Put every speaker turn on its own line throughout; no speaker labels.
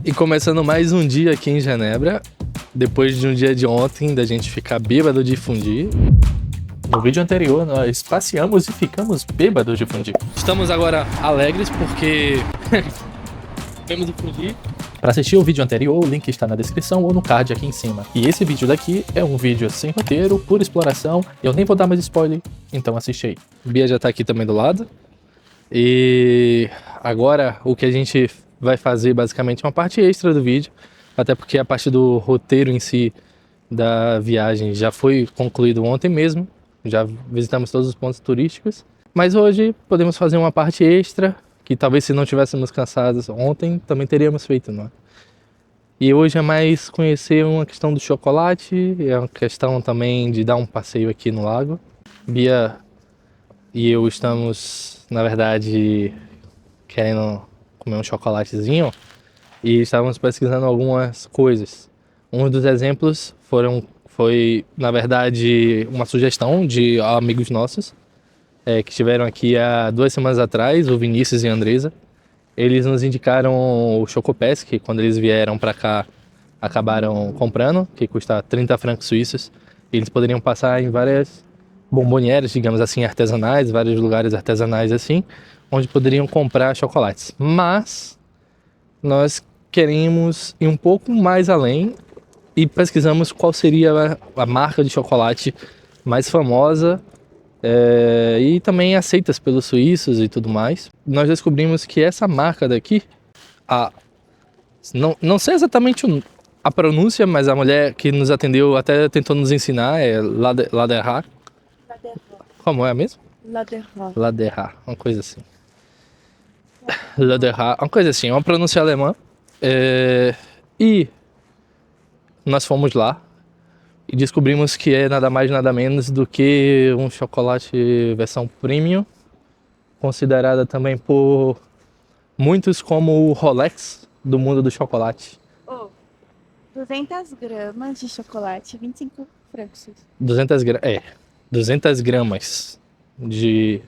E começando mais um dia aqui em Genebra, depois de um dia de ontem, da gente ficar bêbado de fundir.
No vídeo anterior, nós passeamos e ficamos bêbados de fundir.
Estamos agora alegres porque vemos de fundir.
Para assistir o vídeo anterior, o link está na descrição ou no card aqui em cima. E esse vídeo daqui é um vídeo sem roteiro, pura exploração. Eu nem vou dar mais spoiler, então assiste aí.
Bia já tá aqui também do lado. E agora o que a gente vai fazer basicamente é uma parte extra do vídeo. Até porque a parte do roteiro em si da viagem já foi concluído ontem mesmo. Já visitamos todos os pontos turísticos. Mas hoje podemos fazer uma parte extra, que talvez se não tivéssemos cansados ontem, também teríamos feito, não é? E hoje é mais conhecer uma questão do chocolate, é uma questão também de dar um passeio aqui no lago. Bia e eu estamos, na verdade, querendo comer um chocolatezinho e estávamos pesquisando algumas coisas. Um dos exemplos foi, na verdade, uma sugestão de amigos nossos que estiveram aqui há 2 semanas atrás, o Vinícius e a Andresa. Eles nos indicaram o Chocopass, que quando eles vieram para cá acabaram comprando, que custa 30 francos suíços. Eles poderiam passar em várias bombonières, digamos assim, artesanais, vários lugares artesanais assim, onde poderiam comprar chocolates. Mas nós queremos ir um pouco mais além e pesquisamos qual seria a marca de chocolate mais famosa e também aceitas pelos suíços e tudo mais. Nós descobrimos que essa marca daqui, não sei exatamente a pronúncia, mas a mulher que nos atendeu até tentou nos ensinar, é Laderha. Como é mesmo? Laderha, uma coisa assim. Laderha, uma coisa assim, uma pronúncia alemã. E nós fomos lá e descobrimos que é nada mais nada menos do que um chocolate versão premium, considerada também por muitos como o Rolex do mundo do chocolate.
200 gramas de chocolate, 25 francos.
200 gramas de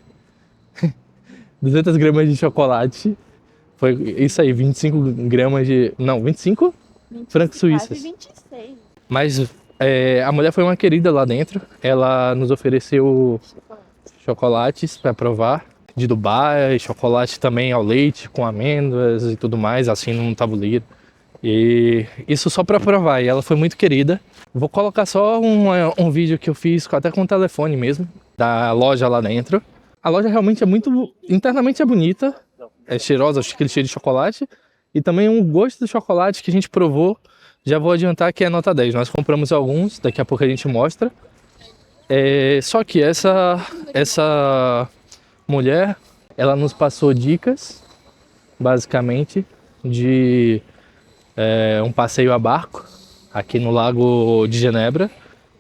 200 gramas de chocolate. Foi isso aí, 25 gramas de... Não, 25 francos suíços.
Quase 26.
Mas a mulher foi uma querida lá dentro. Ela nos ofereceu chocolates para provar. De Dubai, chocolate também ao leite, com amêndoas e tudo mais, assim num tabuleiro. E isso só para provar. E ela foi muito querida. Vou colocar só um vídeo que eu fiz até com o telefone mesmo, da loja lá dentro. A loja realmente é muito... Internamente é bonita. É cheirosa, aquele cheiro de chocolate. E também um gosto do chocolate que a gente provou. Já vou adiantar que é nota 10. Nós compramos alguns, daqui a pouco a gente mostra. Só que essa mulher, ela nos passou dicas, basicamente, de um passeio a barco aqui no Lago de Genebra,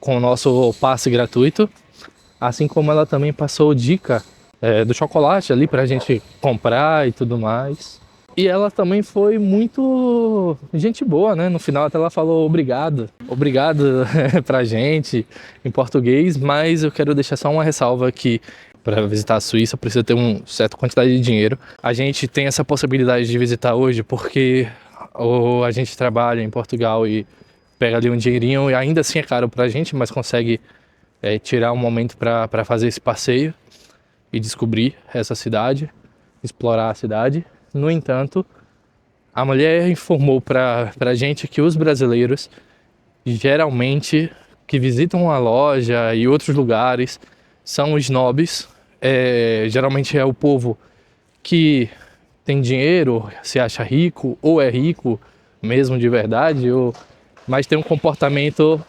com o nosso passe gratuito. Assim como ela também passou dica do chocolate ali pra gente comprar e tudo mais. E ela também foi muito gente boa, né? No final até ela falou obrigado pra gente em português, mas eu quero deixar só uma ressalva aqui. Para visitar a Suíça precisa ter uma certa quantidade de dinheiro. A gente tem essa possibilidade de visitar hoje porque a gente trabalha em Portugal e pega ali um dinheirinho e ainda assim é caro pra gente, mas consegue tirar um momento para fazer esse passeio e descobrir essa cidade, explorar a cidade. No entanto, a mulher informou para a gente que os brasileiros, geralmente, que visitam a loja e outros lugares, são snobs. Geralmente é o povo que tem dinheiro, se acha rico, ou é rico mesmo de verdade, mas tem um comportamento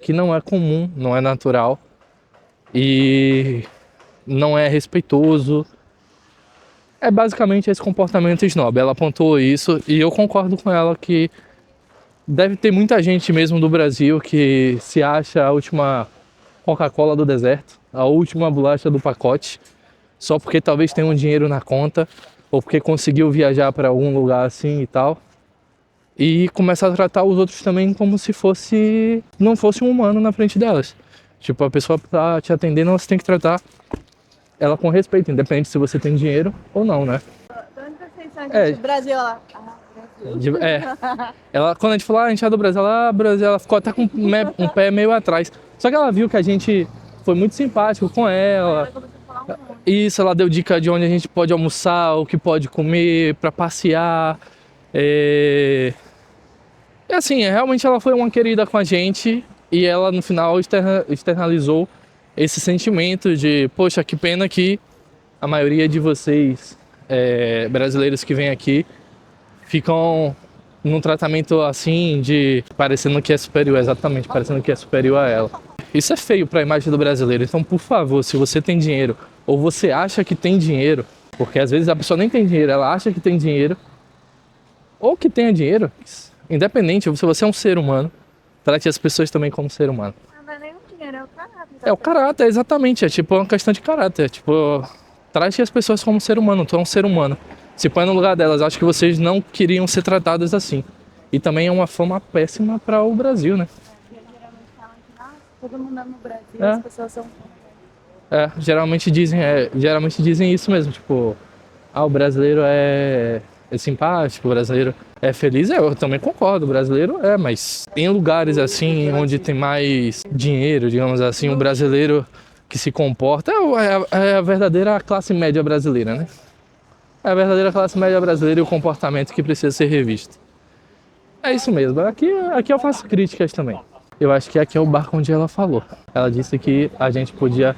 que não é comum, não é natural e não é respeitoso. É basicamente esse comportamento snob. Ela apontou isso e eu concordo com ela que deve ter muita gente mesmo do Brasil que se acha a última Coca-Cola do deserto, a última bolacha do pacote, só porque talvez tenha um dinheiro na conta ou porque conseguiu viajar para algum lugar assim e tal. E começa a tratar os outros também como se não fosse um humano na frente delas. Tipo, a pessoa tá te atendendo, você tem que tratar ela com respeito, independente se você tem dinheiro ou não, né?
De onde vocês são, gente? Brasil, lá.
Ela, quando a gente falou, a gente é do Brasil, ela ficou até com um pé meio atrás. Só que ela viu que a gente foi muito simpático com ela. Isso, ela deu dica de onde a gente pode almoçar, o que pode comer, pra passear. E assim, realmente ela foi uma querida com a gente e ela no final externalizou esse sentimento de, poxa, que pena que a maioria de vocês brasileiros que vêm aqui ficam num tratamento assim de parecendo que é superior, exatamente, parecendo que é superior a ela. Isso é feio para a imagem do brasileiro, então por favor, se você tem dinheiro ou você acha que tem dinheiro, porque às vezes a pessoa nem tem dinheiro, ela acha que tem dinheiro, ou que tenha dinheiro, independente, se você é um ser humano, trate as pessoas também como ser humano.
Não é nem o dinheiro, é o caráter.
É o caráter, exatamente, é tipo uma questão de caráter, tipo, trate as pessoas como ser humano, tu é um ser humano. Se põe no lugar delas, acho que vocês não queriam ser tratadas assim. E também é uma fama péssima para o Brasil, né?
Geralmente falam que, nossa, todo mundo no Brasil,
É.
as pessoas são...
Geralmente dizem isso mesmo, tipo, o brasileiro é simpático, o brasileiro é feliz. Eu também concordo, o brasileiro mas em lugares assim, onde tem mais dinheiro, digamos assim, o brasileiro que se comporta é a verdadeira classe média brasileira, né? É a verdadeira classe média brasileira e o comportamento que precisa ser revisto. É isso mesmo, aqui eu faço críticas também. Eu acho que aqui é o barco onde ela falou. Ela disse que a gente podia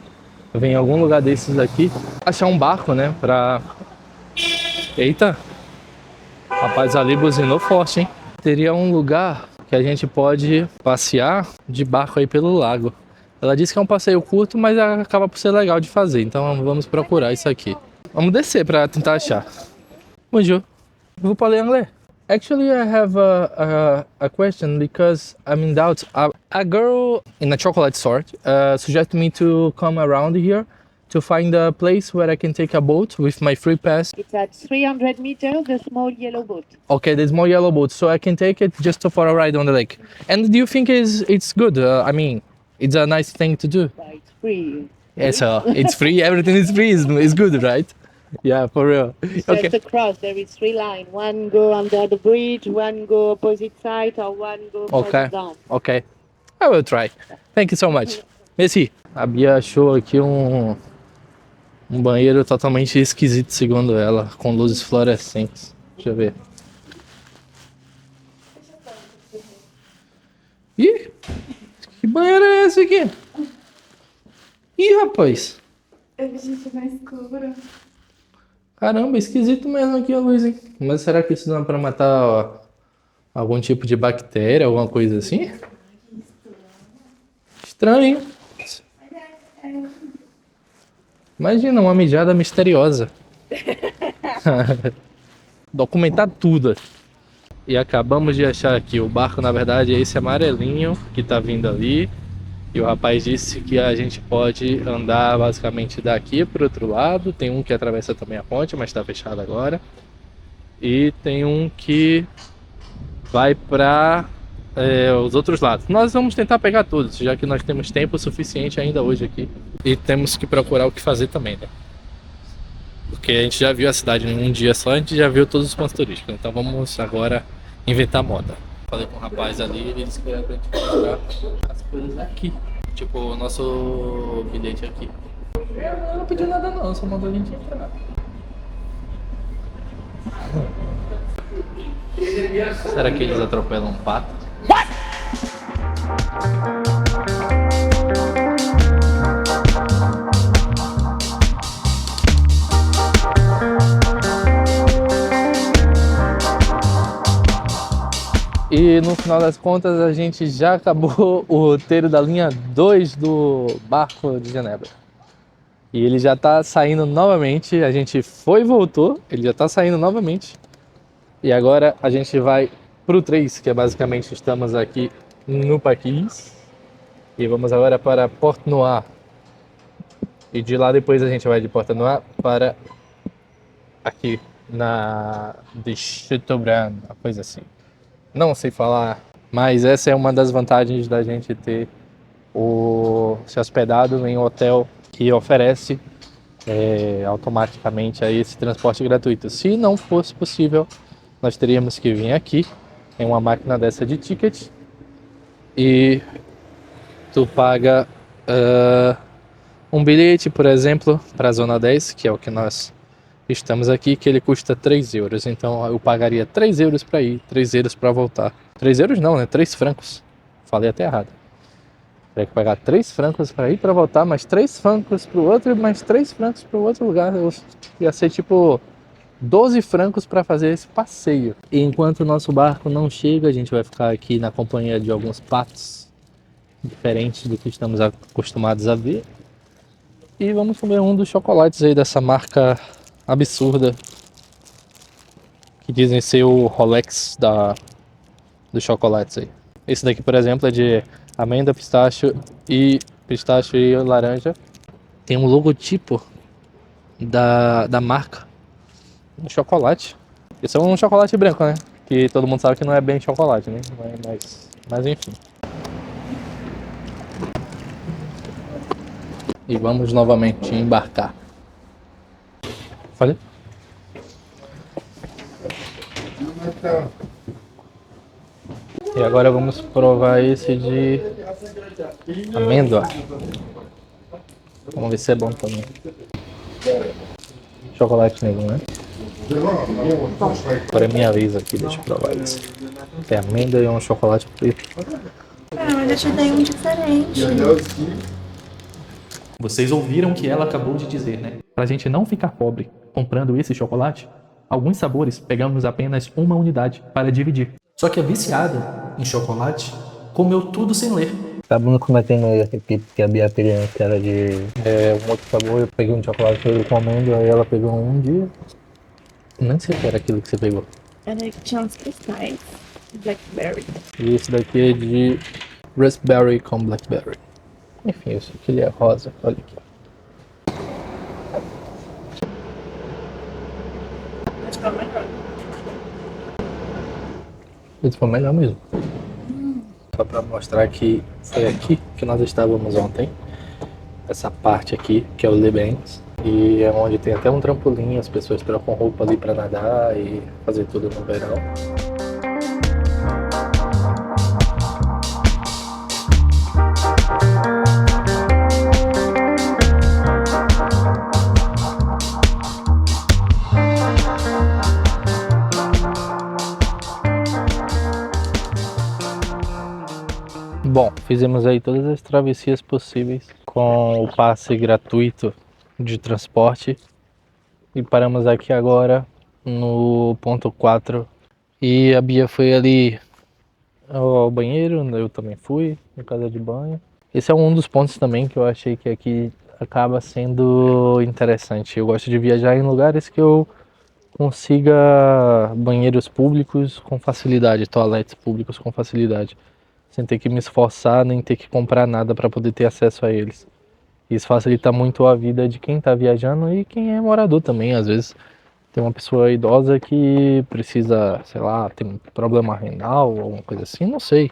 vir em algum lugar desses aqui, achar um barco, né, pra... Eita! Rapaz, ali buzinou forte, hein? Teria um lugar que a gente pode passear de barco aí pelo lago. Ela disse que é um passeio curto, mas acaba por ser legal de fazer, então vamos procurar isso aqui. Vamos descer para tentar achar. Bonjour. Vous parlez anglais? Actually, I have a question because I'm in doubt. A girl in a chocolate store suggested me to come around here to find a place where I can take a boat with my free pass.
It's at 300 meters, the small yellow boat.
Okay, the small yellow boat, so I can take it just for a ride on the lake. And do you think it's good? I mean, it's a nice thing to do.
It's free.
Yeah, so it's free. Everything is free. It's good, right? Yeah, for real.
Just across, there is 3 lines. One go under the bridge, one go opposite side, or one go further down.
Okay. I will try. Thank you so much. Merci. A Bia achou aqui um banheiro totalmente esquisito, segundo ela, com luzes fluorescentes. Deixa eu ver. Ih, que banheiro é esse aqui? Ih, rapaz.
Gente, na escura.
Caramba, esquisito mesmo aqui a luz, hein? Mas será que isso não é pra matar algum tipo de bactéria, alguma coisa assim? Estranho, hein? Imagina, uma mijada misteriosa. Documentar tudo. E acabamos de achar aqui, o barco na verdade é esse amarelinho que tá vindo ali. E o rapaz disse que a gente pode andar basicamente daqui para o outro lado. Tem um que atravessa também a ponte, mas está fechado agora. E tem um que vai para os outros lados. Nós vamos tentar pegar todos, já que nós temos tempo suficiente ainda hoje aqui. E temos que procurar o que fazer também, né? Porque a gente já viu a cidade em um dia só, a gente já viu todos os pontos turísticos. Então vamos agora inventar moda. Falei com o rapaz ali, ele disse que era pra gente comprar as coisas aqui. Tipo, o nosso bilhete aqui. Eu não pedi nada não, só mandou a gente entrar. Será que eles atropelam um pato? E no final das contas a gente já acabou o roteiro da linha 2 do barco de Genebra. E ele já tá saindo novamente, a gente foi e voltou, ele já tá saindo novamente. E agora a gente vai pro 3, que é basicamente estamos aqui no Paquis. E vamos agora para Porte Noire. E de lá depois a gente vai de Porte Noire para aqui de Chateaubriand, uma coisa assim. Não sei falar, mas essa é uma das vantagens da gente ter se hospedado em um hotel que oferece automaticamente aí esse transporte gratuito. Se não fosse possível, nós teríamos que vir aqui em uma máquina dessa de ticket e tu paga um bilhete, por exemplo, para a Zona 10, que é o que nós estamos aqui, que ele custa 3 euros. Então eu pagaria 3 euros para ir, 3 euros para voltar. 3 euros não, né? 3 francos. Falei até errado. Teria que pagar 3 francos para ir para voltar, mais 3 francos para o outro, mais 3 francos para o outro lugar. Ia ser tipo 12 francos para fazer esse passeio. E enquanto o nosso barco não chega, a gente vai ficar aqui na companhia de alguns patos diferentes do que estamos acostumados a ver. E vamos comer um dos chocolates aí dessa marca absurda, que dizem ser o Rolex dos chocolates aí. Esse daqui, por exemplo, é de amêndoa, pistache e laranja. Tem um logotipo da marca do chocolate. Esse é um chocolate branco, né? Que todo mundo sabe que não é bem chocolate, né? Mas enfim. E vamos novamente embarcar. Falei? E agora vamos provar esse de amêndoa. Vamos ver se é bom também. Chocolate negro, né? Agora é minha vez aqui, deixa eu provar isso. Tem amêndoa e um chocolate preto.
Mas eu te dei um diferente.
Vocês ouviram o que ela acabou de dizer, né? Pra gente não ficar pobre comprando esse chocolate, alguns sabores pegamos apenas uma unidade para dividir. Só que a viciada em chocolate comeu tudo sem ler.
Acabamos cometendo um erro aqui, porque a Bia pegou que era de um outro sabor. Eu peguei um chocolate com amêndoa, aí ela pegou um dia. Nem sei o que era aquilo que você pegou.
Era que tinha uns cristais. Blackberry.
E esse daqui é de raspberry com blackberry. Enfim, esse aqui ele é rosa, olha aqui.
Acho que é o melhor.
Esse foi o melhor mesmo. Só pra mostrar que foi aqui que nós estávamos ontem. Essa parte aqui, que é o Le Bains. E é onde tem até um trampolim, as pessoas trocam roupa ali pra nadar e fazer tudo no verão. Bom, fizemos aí todas as travessias possíveis com o passe gratuito de transporte e paramos aqui agora no ponto 4 e a Bia foi ali ao banheiro, eu também fui, na casa de banho. Esse é um dos pontos também que eu achei que aqui acaba sendo interessante. Eu gosto de viajar em lugares que eu consiga banheiros públicos com facilidade, toaletes públicos com facilidade, sem ter que me esforçar nem ter que comprar nada para poder ter acesso a eles. Isso facilita muito a vida de quem está viajando e quem é morador também. Às vezes tem uma pessoa idosa que precisa, sei lá, tem um problema renal ou alguma coisa assim, não sei.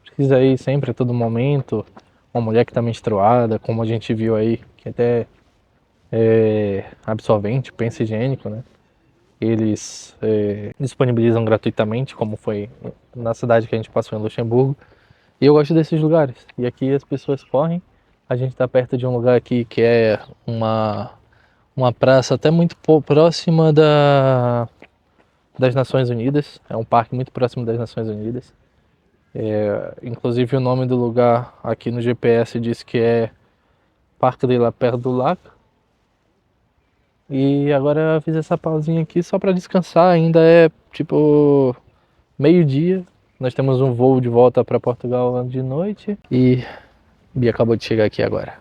Precisa ir sempre a todo momento. Uma mulher que está menstruada, como a gente viu aí, que até é absorvente, penso higiênico, né? Eles disponibilizam gratuitamente, como foi na cidade que a gente passou em Luxemburgo. E eu gosto desses lugares. E aqui as pessoas correm. A gente está perto de um lugar aqui que é uma praça até muito próxima das Nações Unidas. É um parque muito próximo das Nações Unidas. Inclusive o nome do lugar aqui no GPS diz que é Parque de la Perle du Lac. E agora eu fiz essa pausinha aqui só para descansar. Ainda é tipo meio-dia. Nós temos um voo de volta para Portugal de noite. E Bia acabou de chegar aqui agora.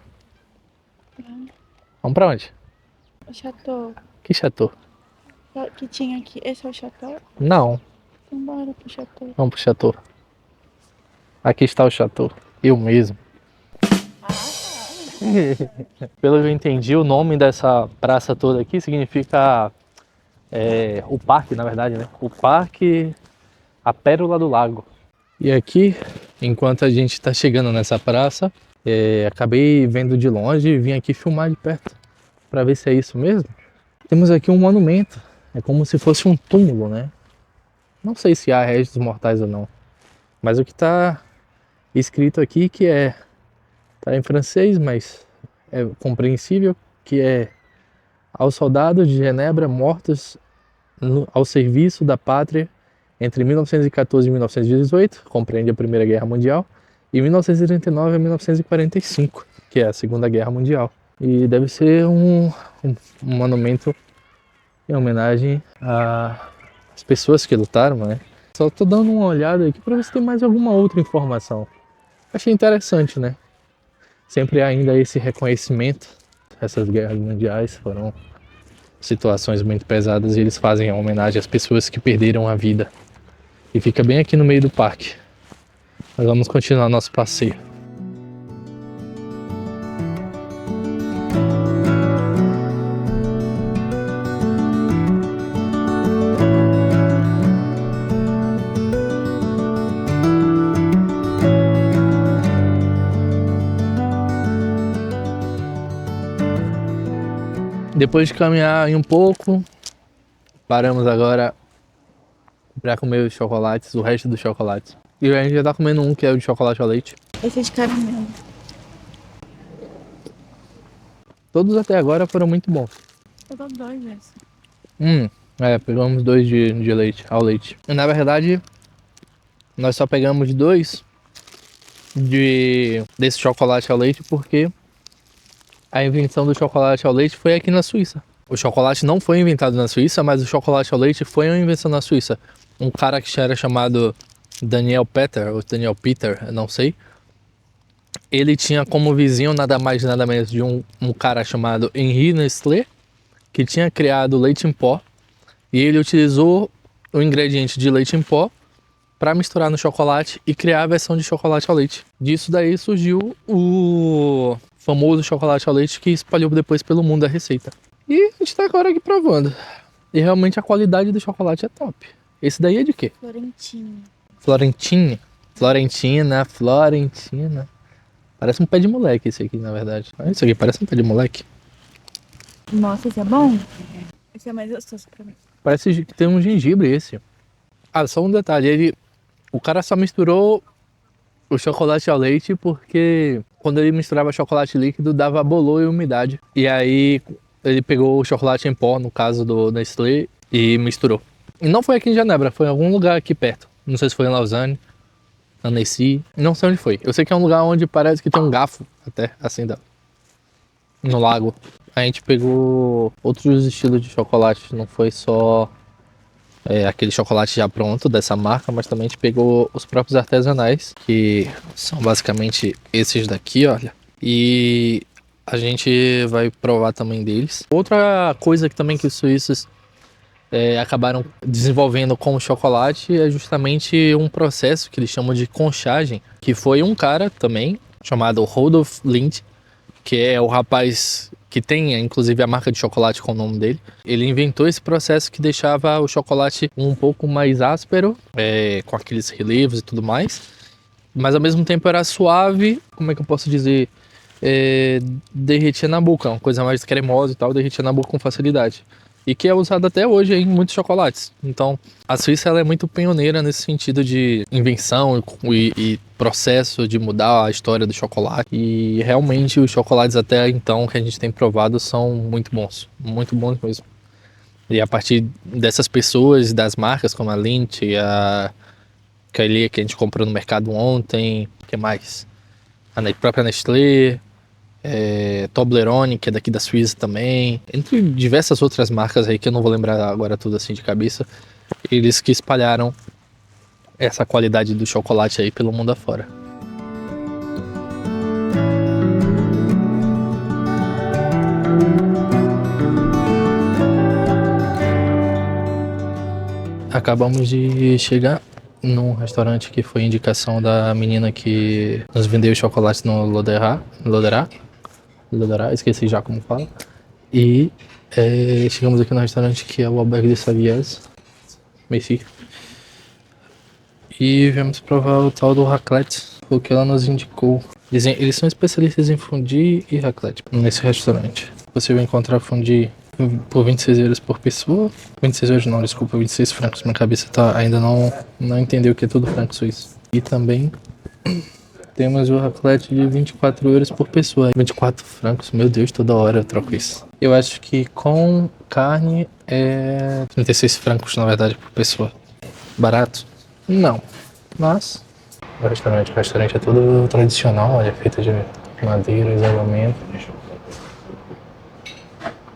Vamos para onde?
O chateau.
Que chateau?
Que tinha aqui. Esse é o chateau?
Não,
Então bora pro chateau.
vamos pro chateau. Aqui está o chateau. Eu mesmo. Pelo que eu entendi, o nome dessa praça toda aqui significa o parque, na verdade, né? O parque, a Pérola do Lago. E aqui, enquanto a gente está chegando nessa praça, acabei vendo de longe e vim aqui filmar de perto para ver se é isso mesmo. Temos aqui um monumento, é como se fosse um túmulo, né? Não sei se há restos mortais ou não. Mas o que tá escrito aqui tá em francês, mas é compreensível, que é: aos soldados de Genebra mortos ao serviço da pátria entre 1914 e 1918, compreende a Primeira Guerra Mundial, e 1939 a 1945, que é a Segunda Guerra Mundial. E deve ser um monumento em homenagem às pessoas que lutaram, né? Só tô dando uma olhada aqui para ver se tem mais alguma outra informação. Achei interessante, né? Sempre há ainda esse reconhecimento. Essas guerras mundiais foram situações muito pesadas e eles fazem a homenagem às pessoas que perderam a vida. E fica bem aqui no meio do parque. Mas vamos continuar nosso passeio. Depois de caminhar um pouco, paramos agora para comer os chocolates, o resto dos chocolates. E a gente já tá comendo um que é o de chocolate ao leite.
Esse é de caramelo.
Todos até agora foram muito bons.
Eu dou 2 desses.
Pegamos 2 de leite, ao leite. E, na verdade, nós só pegamos 2 desse chocolate ao leite porque a invenção do chocolate ao leite foi aqui na Suíça. O chocolate não foi inventado na Suíça, mas o chocolate ao leite foi uma invenção na Suíça. Um cara que era chamado Daniel Peter, ou Daniel Peter, eu não sei. Ele tinha como vizinho nada mais nada menos de um cara chamado Henri Nestlé, que tinha criado leite em pó. E ele utilizou o ingrediente de leite em pó para misturar no chocolate e criar a versão de chocolate ao leite. Disso daí surgiu o famoso chocolate ao leite que espalhou depois pelo mundo a receita. E a gente tá agora aqui provando. E realmente a qualidade do chocolate é top. Esse daí é de quê?
Florentina.
Florentina. Parece um pé de moleque esse aqui, na verdade. Olha isso aqui, parece um pé de moleque.
Nossa, esse é bom? Esse é mais gostoso pra mim.
Parece que tem um gengibre esse. Ah, só um detalhe. O cara só misturou o chocolate ao leite porque quando ele misturava chocolate líquido dava bolor e umidade. E aí ele pegou o chocolate em pó, no caso do Nestlé, e misturou. E não foi aqui em Genebra, foi em algum lugar aqui perto. Não sei se foi em Lausanne, Annecy, não sei onde foi. Eu sei que é um lugar onde parece que tem um garfo até, assim, no lago. A gente pegou outros estilos de chocolate, não foi só aquele chocolate já pronto dessa marca, mas também a gente pegou os próprios artesanais, que são basicamente esses daqui, olha. E a gente vai provar também deles. Outra coisa que também que os suíços acabaram desenvolvendo com o chocolate é justamente um processo que eles chamam de conchagem, que foi um cara também, chamado Rudolf Lindt, que é o rapaz que tem inclusive a marca de chocolate com o nome dele. Ele inventou esse processo que deixava o chocolate um pouco mais áspero, com aqueles relevos e tudo mais, mas ao mesmo tempo era suave, como é que eu posso dizer, derretia na boca, uma coisa mais cremosa e tal, derretia na boca com facilidade. E que é usado até hoje em muitos chocolates. Então, a Suíça ela é muito pioneira nesse sentido de invenção e processo de mudar a história do chocolate. E realmente os chocolates até então que a gente tem provado são muito bons mesmo. E a partir dessas pessoas, das marcas como a Lindt e a Kylie, que a gente comprou no mercado ontem, o que mais? A própria Nestlé, Toblerone, que é daqui da Suíça também, entre diversas outras marcas aí que eu não vou lembrar agora tudo assim de cabeça, eles que espalharam essa qualidade do chocolate aí pelo mundo afora. Acabamos de chegar num restaurante que foi indicação da menina que nos vendeu o chocolate no Lodera, esqueci já como fala. E chegamos aqui no restaurante que é o Albergue de Saviez, Messi. E viemos provar o tal do raclette, o que ela nos indicou. Eles são especialistas em fondue e raclette nesse restaurante. Você vai encontrar fondue por 26 euros por pessoa. 26 euros não, desculpa, 26 francos. Minha cabeça ainda não entendeu o que é tudo franco suíço. E também temos o raclette de 24 euros por pessoa. 24 francos, meu Deus, toda hora eu troco isso. Eu acho que com carne é 36 francos, na verdade, por pessoa. Barato? Não. Mas o restaurante é todo tradicional, olha, feito de madeira, isolamento.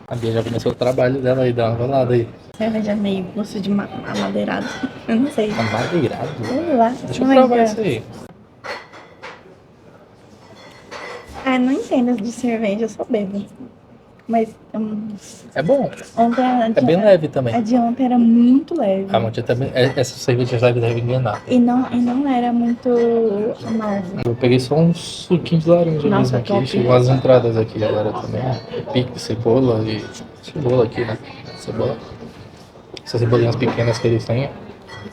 A Bia já começou o trabalho dela aí, dá uma rolada aí.
Cerveja meio gosto de amadeirado. Eu não sei.
Amadeirado?
Sei lá.
Deixa eu provar isso aí.
Ah, não entendo de cerveja, eu só bebo. Mas
É bom.
ontem
É bem leve também.
a de ontem era muito leve.
A Monte também. Essa cerveja leve deve enganar.
E não era muito amargo.
Eu peguei só um suquinho de laranja
Nossa,
mesmo aqui.
top.
Chegou as entradas aqui agora também. Pique, cebola e. Cebola aqui, né? Cebola. Essas cebolinhas pequenas que eles têm.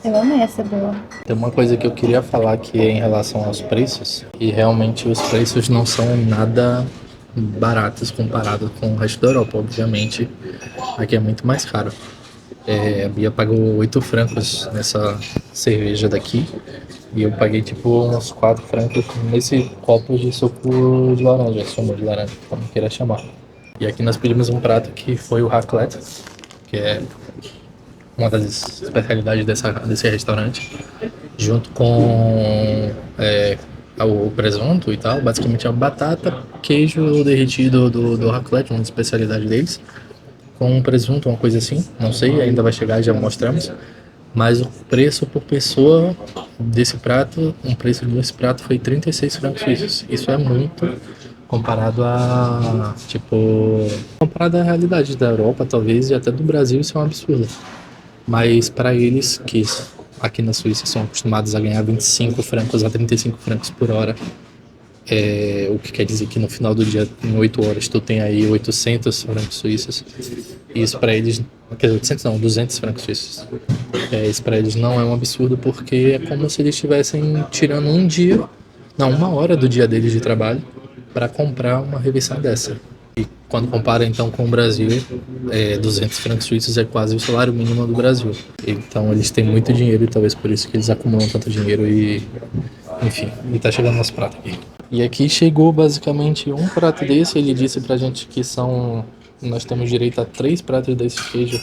Eu amei essa boa.
Tem uma coisa que eu queria falar que é em relação aos preços. E realmente os preços não são nada baratos comparado com o resto da Europa. Obviamente, aqui é muito mais caro. A Bia pagou 8 francos nessa cerveja daqui. E eu paguei tipo uns 4 francos nesse copo de suco de laranja, sumo de laranja, como queira chamar. E aqui nós pedimos um prato que foi o raclette, que é uma das especialidades desse restaurante, junto com o presunto e tal. Basicamente é batata, queijo derretido do raclette, uma especialidade deles, com um presunto, uma coisa assim, não sei, ainda vai chegar, já mostramos. Mas o preço por pessoa desse prato, foi 36 francos suíços. Isso é muito comparado comparado à realidade da Europa, talvez, e até do Brasil, isso é um absurdo. Mas para eles, que aqui na Suíça são acostumados a ganhar 25 francos a 35 francos por hora, o que quer dizer que no final do dia, em 8 horas, tu tem aí 800 francos suíços. Isso para eles, quer dizer, 800 não, 200 francos suíços. Isso para eles não é um absurdo, porque é como se eles estivessem tirando uma hora do dia deles de trabalho para comprar uma refeição dessa. E quando compara então com o Brasil, 200 francos suíços é quase o salário mínimo do Brasil. Então eles têm muito dinheiro e talvez por isso que eles acumulam tanto dinheiro e, enfim, e tá chegando nosso prato aqui. E aqui chegou basicamente um prato desse. Ele disse pra gente que nós temos direito a 3 pratos desse queijo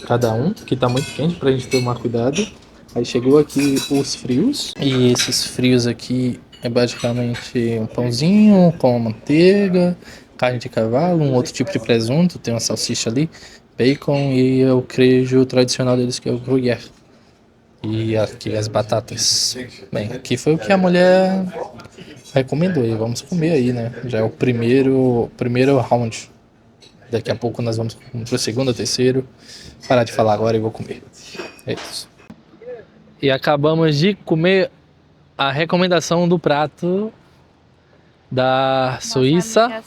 cada um, que tá muito quente pra gente tomar cuidado. Aí chegou aqui os frios, e esses frios aqui é basicamente um pãozinho com manteiga, carne de cavalo, um outro tipo de presunto, tem uma salsicha ali, bacon e o queijo tradicional deles, que é o gruyère. E aqui as batatas. Bem, aqui foi o que a mulher recomendou e vamos comer aí, né? Já é o primeiro round. Daqui a pouco nós vamos pro segundo, terceiro. Parar de falar agora e vou comer. É isso. E acabamos de comer a recomendação do prato da Suíça.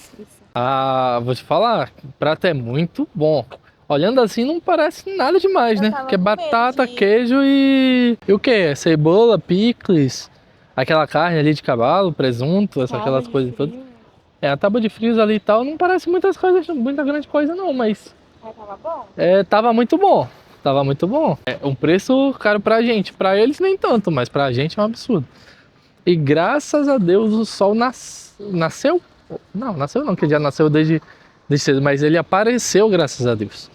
Vou te falar, o prato é muito bom. Olhando assim não parece nada demais, né? Que é batata, queijo e o que? Cebola, picles, aquela carne ali de cavalo, presunto, aquelas coisas todas. A tábua de frios ali e tal, não parece muita grande coisa não, mas...
Tava bom?
Tava muito bom. Tava muito bom. É um preço caro pra gente. Pra eles nem tanto, mas pra gente é um absurdo. E graças a Deus o sol nasceu. Não, nasceu não, que já nasceu desde cedo, mas ele apareceu, graças a Deus.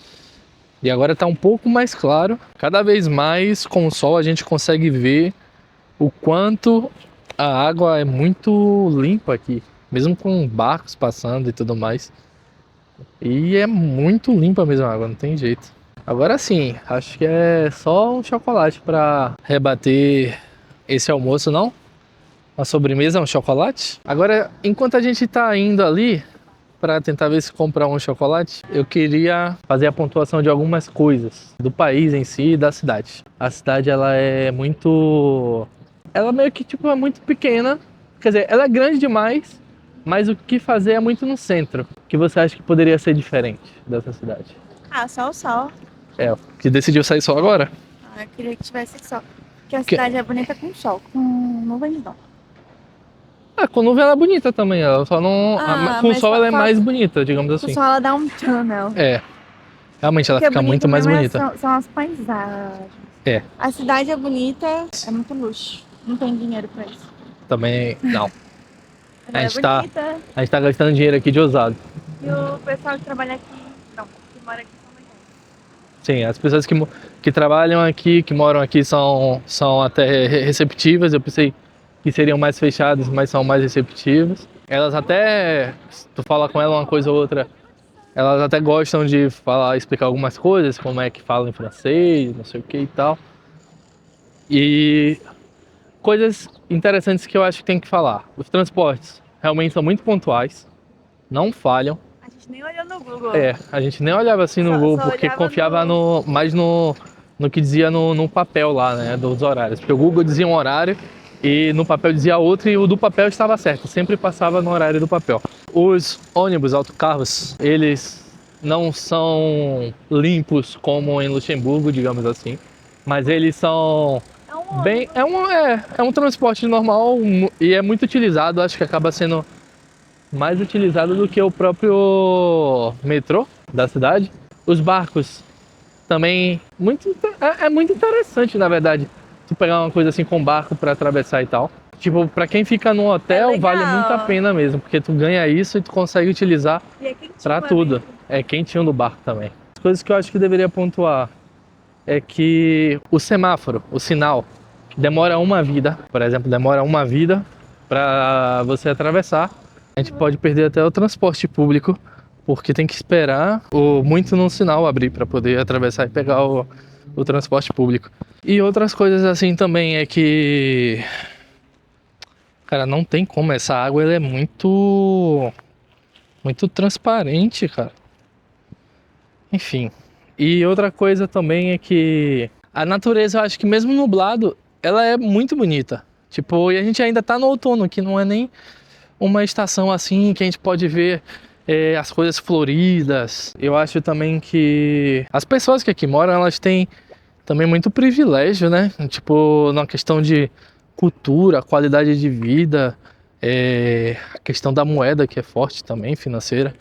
E agora tá um pouco mais claro. Cada vez mais com o sol a gente consegue ver o quanto a água é muito limpa aqui. Mesmo com barcos passando e tudo mais. E é muito limpa mesmo a água, não tem jeito. Agora sim, acho que é só um chocolate para rebater esse almoço, não? A sobremesa é um chocolate. Agora, enquanto a gente tá indo ali para tentar ver se comprar um chocolate, eu queria fazer a pontuação de algumas coisas do país em si e da cidade. A cidade, ela é muito... Ela meio que tipo é muito pequena. Quer dizer, ela é grande demais, mas o que fazer é muito no centro. O que você acha que poderia ser diferente dessa cidade?
Só o sol.
Que decidiu sair só agora?
Eu queria que tivesse sol. Porque a cidade é bonita com sol, com nuvens não.
Com nuvem ela é bonita também, ela só não... com o sol ela é mais bonita, digamos assim.
Com o sol ela dá um tunnel.
Realmente ela
O que é
fica muito
bonito
mais
mesmo
bonita.
São as paisagens.
É.
A cidade é bonita, é muito luxo. Não tem dinheiro pra isso.
Também, não.
Mas
A
ela é
gente tá,
bonita.
a gente tá gastando dinheiro aqui de ousado.
E o pessoal que trabalha aqui, não, que mora aqui são legais.
Sim, as pessoas que trabalham aqui, que moram aqui são até receptivas. Eu pensei que seriam mais fechadas, mas são mais receptivas. Elas até, se tu fala com ela uma coisa ou outra, elas até gostam de falar, explicar algumas coisas, como é que fala em francês, não sei o que e tal. E coisas interessantes que eu acho que tem que falar. Os transportes realmente são muito pontuais, não falham.
A gente nem olhou no Google.
É, a gente nem olhava assim no Google,
Só
porque
olhava
confiava mais no que dizia no papel lá, né, dos horários. Porque o Google dizia um horário e no papel dizia outro e o do papel estava certo, sempre passava no horário do papel. Os ônibus, autocarros, eles não são limpos como em Luxemburgo, digamos assim, mas eles são
É um
bem,
ônibus.
é um transporte normal e é muito utilizado, acho que acaba sendo mais utilizado do que o próprio metrô da cidade. Os barcos também é muito interessante, na verdade, tu pegar uma coisa assim com barco para atravessar e tal. Tipo, para quem fica no hotel,
legal.
vale muito a pena mesmo, porque tu ganha isso e tu consegue utilizar
E é quentinho
para
lá
tudo.
dentro.
É quentinho do barco também. As coisas que eu acho que deveria pontuar é que o semáforo, o sinal, demora uma vida, por exemplo, demora uma vida para você atravessar. A gente pode perder até o transporte público, porque tem que esperar muito no sinal abrir para poder atravessar e pegar o transporte público. E outras coisas assim também é que, cara, não tem como, essa água ela é muito transparente, cara. Enfim. E outra coisa também é que a natureza, eu acho que mesmo nublado, ela é muito bonita. Tipo, e a gente ainda tá no outono, que não é nem uma estação assim que a gente pode ver as coisas floridas. Eu acho também que as pessoas que aqui moram, elas têm também muito privilégio, né? Tipo, na questão de cultura, qualidade de vida, a questão da moeda que é forte também, financeira.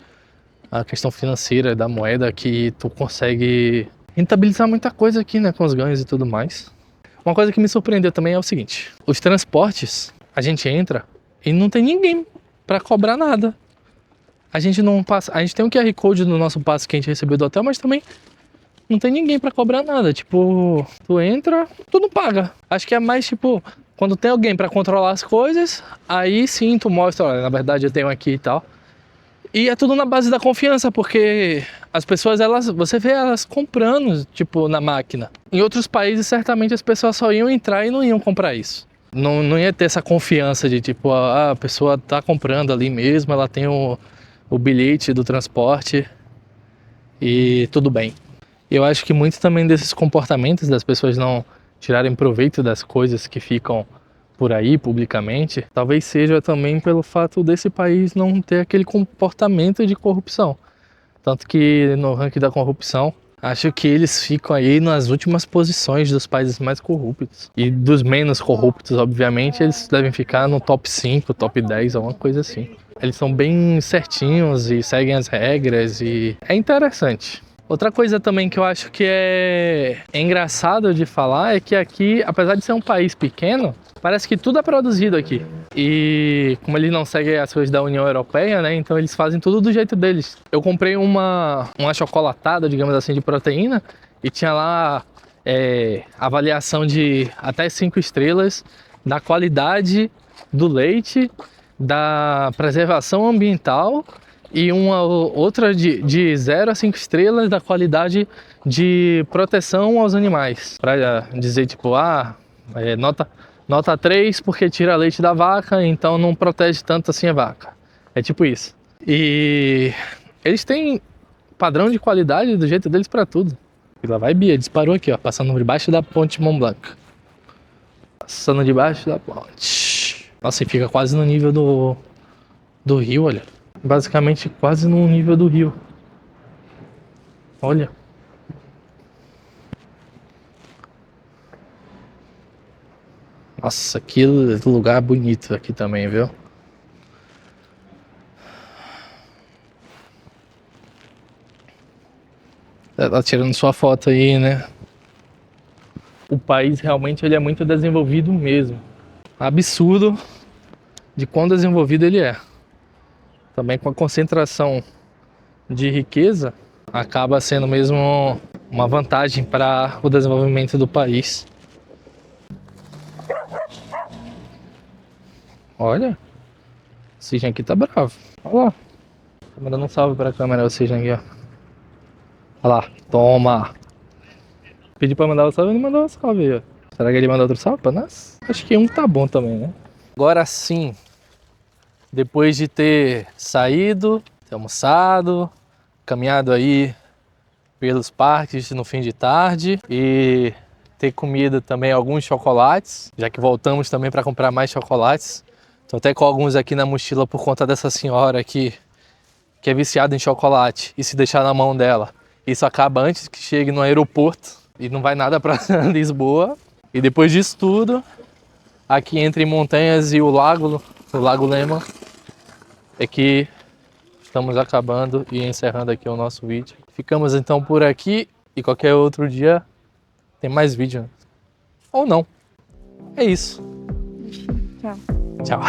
A questão financeira da moeda que tu consegue rentabilizar muita coisa aqui, né? Com os ganhos e tudo mais. Uma coisa que me surpreendeu também é o seguinte: os transportes, a gente entra e não tem ninguém para cobrar nada. A gente não passa, a gente tem um QR Code no nosso passe que a gente recebeu do hotel, mas também não tem ninguém para cobrar nada. Tipo, tu entra, tu não paga. Acho que é mais tipo quando tem alguém para controlar as coisas, aí sim tu mostra, olha, na verdade eu tenho aqui e tal. E é tudo na base da confiança, porque as pessoas, você vê elas comprando, tipo, na máquina. Em outros países, certamente as pessoas só iam entrar e não iam comprar isso. Não ia ter essa confiança de, tipo, a pessoa tá comprando ali mesmo, ela tem o bilhete do transporte e tudo bem. Eu acho que muito também desses comportamentos das pessoas não tirarem proveito das coisas que ficam por aí publicamente, talvez seja também pelo fato desse país não ter aquele comportamento de corrupção. Tanto que no ranking da corrupção, acho que eles ficam aí nas últimas posições dos países mais corruptos. E dos menos corruptos, obviamente, eles devem ficar no top 5, top 10, alguma coisa assim. Eles são bem certinhos e seguem as regras e é interessante. Outra coisa também que eu acho que é engraçado de falar é que aqui, apesar de ser um país pequeno, parece que tudo é produzido aqui. E como eles não seguem as coisas da União Europeia, né? Então eles fazem tudo do jeito deles. Eu comprei uma chocolatada, digamos assim, de proteína e tinha lá avaliação de até 5 estrelas da qualidade do leite, da preservação ambiental e uma outra de 0 a 5 estrelas da qualidade de proteção aos animais. Para dizer, tipo, nota 3 porque tira leite da vaca, então não protege tanto assim a vaca. É tipo isso. E eles têm padrão de qualidade do jeito deles para tudo. E lá vai Bia, disparou aqui, ó, passando debaixo da ponte Mont Blanc. Passando debaixo da ponte. Nossa, e fica quase no nível do rio, olha. Basicamente quase no nível do rio. Olha. Nossa, que lugar bonito aqui também, viu? Tá tirando sua foto aí, né? O país realmente ele é muito desenvolvido mesmo. Absurdo de quão desenvolvido ele é. Também com a concentração de riqueza, acaba sendo mesmo uma vantagem para o desenvolvimento do país. Olha, o Cisne aqui tá bravo. Olha lá. Tá mandando um salve pra câmera, o Cisne aqui, ó. Olha lá, toma. Pedi pra mandar o salve, ele não mandou o salve aí, ó. Será que ele mandou outro salve pra nós? Acho que um tá bom também, né? Agora sim, depois de ter saído, ter almoçado, caminhado aí pelos parques no fim de tarde e ter comido também alguns chocolates, já que voltamos também para comprar mais chocolates. Tô até com alguns aqui na mochila por conta dessa senhora aqui que é viciada em chocolate e se deixar na mão dela, isso acaba antes que chegue no aeroporto e não vai nada para Lisboa. E depois disso tudo, aqui entre Montanhas e o Lago Lema, é que estamos acabando e encerrando aqui o nosso vídeo. Ficamos então por aqui e qualquer outro dia tem mais vídeo. Ou não. É isso.
Tchau.
Tchau.